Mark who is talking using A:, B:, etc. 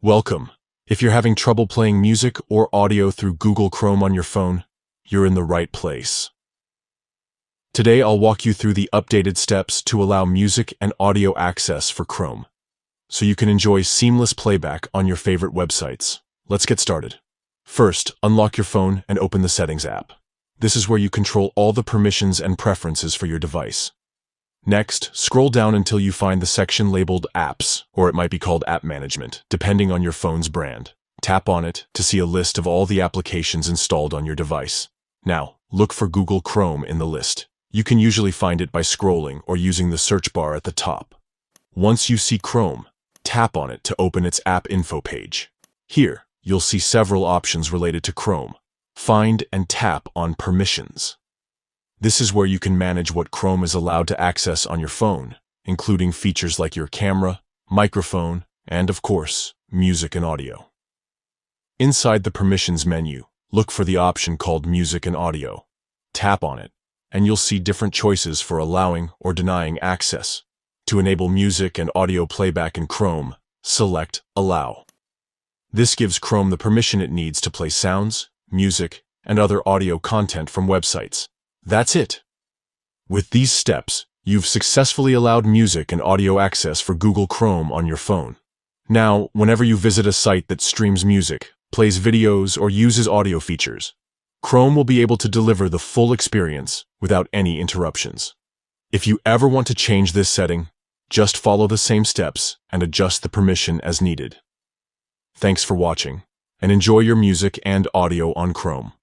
A: Welcome. If you're having trouble playing music or audio through Google Chrome on your phone, you're in the right place. Today I'll walk you through the updated steps to allow music and audio access for Chrome, so you can enjoy seamless playback on your favorite websites. Let's get started. First, unlock your phone and open the Settings app. This is where you control all the permissions and preferences for your device. Next, scroll down until you find the section labeled Apps, or it might be called App Management, depending on your phone's brand. Tap on it to see a list of all the applications installed on your device. Now, look for Google Chrome in the list. You can usually find it by scrolling or using the search bar at the top. Once you see Chrome, tap on it to open its App Info page. Here, you'll see several options related to Chrome. Find and tap on Permissions. This is where you can manage what Chrome is allowed to access on your phone, including features like your camera, microphone, and of course, music and audio. Inside the Permissions menu, look for the option called Music and Audio. Tap on it, and you'll see different choices for allowing or denying access. To enable music and audio playback in Chrome, select Allow. This gives Chrome the permission it needs to play sounds, music, and other audio content from websites. That's it. With these steps, you've successfully allowed music and audio access for Google Chrome on your phone. Now, whenever you visit a site that streams music, plays videos, or uses audio features, Chrome will be able to deliver the full experience without any interruptions. If you ever want to change this setting, just follow the same steps and adjust the permission as needed. Thanks for watching, and enjoy your music and audio on Chrome.